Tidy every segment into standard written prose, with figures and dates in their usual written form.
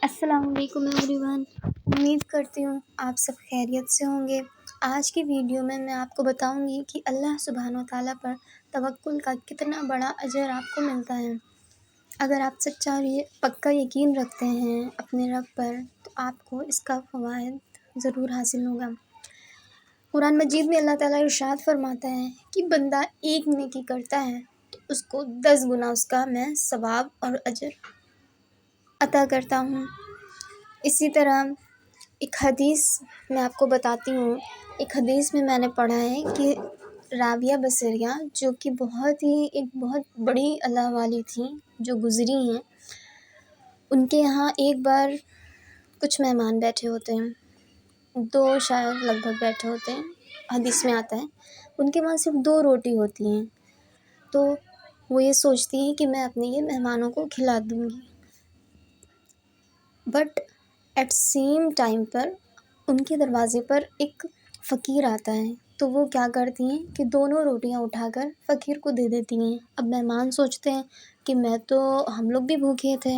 السلام علیکم every one, امید کرتی ہوں آپ سب خیریت سے ہوں گے۔ آج کی ویڈیو میں آپ کو بتاؤں گی کہ اللہ سبحانہ و تعالیٰ پر توکل کا کتنا بڑا اجر آپ کو ملتا ہے۔ اگر آپ سچا پکا یقین رکھتے ہیں اپنے رب پر تو آپ کو اس کا فوائد ضرور حاصل ہوگا۔ قرآن مجید میں اللہ تعالیٰ ارشاد فرماتا ہے کہ بندہ ایک نیکی کرتا ہے تو اس کو 10 گنا اس کا میں ثواب اور اجر عطا کرتا ہوں۔ اسی طرح ایک حدیث میں آپ کو بتاتی ہوں۔ ایک حدیث میں نے پڑھا ہے کہ رابعہ بصریہ جو کہ ایک بہت بڑی اللہ والی تھیں جو گزری ہیں، ان کے یہاں ایک بار کچھ مہمان بیٹھے ہوتے ہیں، 2 شاید لگ بھگ بیٹھے ہوتے ہیں، حدیث میں آتا ہے ان کے وہاں صرف 2 روٹی ہوتی ہیں، تو وہ یہ سوچتی ہیں کہ میں اپنے یہ مہمانوں کو کھلا دوں گی، بٹ ایٹ سیم ٹائم پر ان کے دروازے پر ایک فقیر آتا ہے، تو وہ کیا کرتی ہیں کہ دونوں روٹیاں اٹھا کر فقیر کو دے دیتی ہیں۔ اب مہمان سوچتے ہیں کہ ہم لوگ بھی بھوکے تھے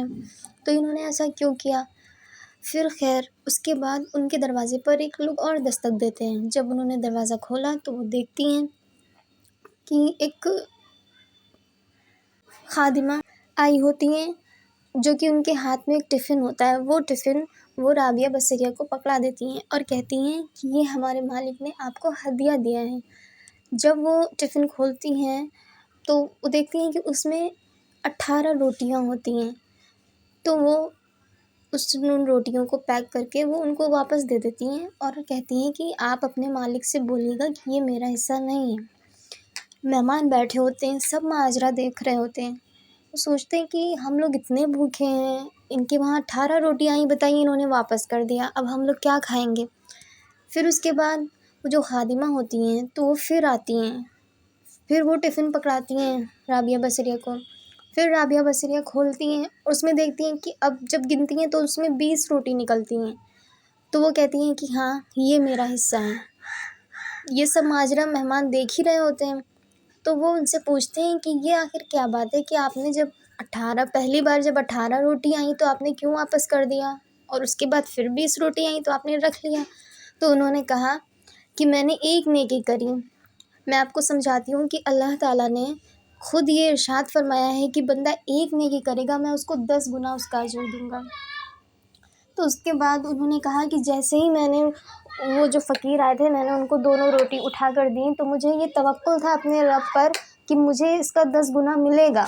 تو انہوں نے ایسا کیوں کیا؟ پھر خیر اس کے بعد ان کے دروازے پر ایک لوگ اور دستک دیتے ہیں۔ جب انہوں نے دروازہ کھولا تو وہ دیکھتی ہیں کہ ایک خادمہ آئی ہوتی ہیں جو کہ ان کے ہاتھ میں ایک ٹفن ہوتا ہے، وہ ٹفن وہ رابعہ بصریہ کو پکڑا دیتی ہیں اور کہتی ہیں کہ یہ ہمارے مالک نے آپ کو ہدیہ دیا ہے۔ جب وہ ٹفن کھولتی ہیں تو وہ دیکھتی ہیں کہ اس میں 18 روٹیاں ہوتی ہیں، تو وہ ان روٹیوں کو پیک کر کے وہ ان کو واپس دے دیتی ہیں اور کہتی ہیں کہ آپ اپنے مالک سے بولیے گا کہ یہ میرا حصہ نہیں ہے۔ مہمان بیٹھے ہوتے ہیں، سب ماجرا دیکھ رہے ہوتے ہیں، وہ سوچتے ہیں کہ ہم لوگ اتنے بھوکے ہیں، ان کے وہاں 18 روٹیاں آئیں، بتائیے انہوں نے واپس کر دیا، اب ہم لوگ کیا کھائیں گے؟ پھر اس کے بعد وہ جو خادمہ ہوتی ہیں تو وہ پھر آتی ہیں، پھر وہ ٹفن پکڑاتی ہیں رابعہ بصریہ کو، پھر رابعہ بصریہ کھولتی ہیں اور اس میں دیکھتی ہیں کہ اب جب گنتی ہیں تو اس میں 20 روٹی نکلتی ہیں، تو وہ کہتی ہیں کہ ہاں یہ میرا حصہ ہے۔ یہ سب ماجرا مہمان دیکھ ہی رہے ہوتے ہیں، تو وہ ان سے پوچھتے ہیں کہ یہ آخر کیا بات ہے کہ آپ نے جب پہلی بار جب 18 روٹی آئیں تو آپ نے کیوں واپس کر دیا، اور اس کے بعد پھر 20 روٹی آئیں تو آپ نے رکھ لیا؟ تو انہوں نے کہا کہ میں نے ایک نیکی کری۔ میں آپ کو سمجھاتی ہوں کہ اللہ تعالیٰ نے خود یہ ارشاد فرمایا ہے کہ بندہ ایک نیکی کرے گا میں اس کو 10 گنا اس کا اجر دوں گا۔ تو اس کے بعد انہوں نے کہا کہ جیسے ہی میں نے وہ جو فقیر آئے تھے میں نے ان کو دونوں روٹی اٹھا کر دی تو مجھے یہ توکل تھا اپنے رب پر کہ مجھے اس کا 10 گنا ملے گا۔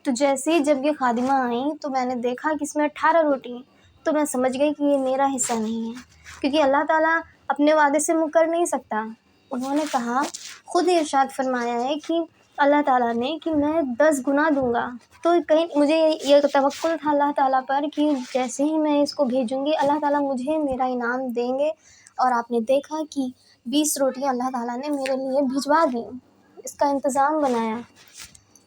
تو جیسے ہی جب یہ خادمہ آئیں تو میں نے دیکھا کہ اس میں 18 روٹی ہیں، تو میں سمجھ گئی کہ یہ میرا حصہ نہیں ہے، کیونکہ اللہ تعالیٰ اپنے وعدے سے مکر نہیں سکتا۔ انہوں نے کہا، خود ارشاد فرمایا ہے کہ اللہ تعالیٰ نے کہ میں 10 گنا دوں گا، تو کہیں مجھے یہ توکل تھا اللہ تعالیٰ پر کہ جیسے ہی میں اس کو بھیجوں گی اللہ تعالیٰ مجھے میرا انعام دیں گے، اور آپ نے دیکھا کہ 20 روٹیاں اللہ تعالیٰ نے میرے لیے بھجوا دیں، اس کا انتظام بنایا۔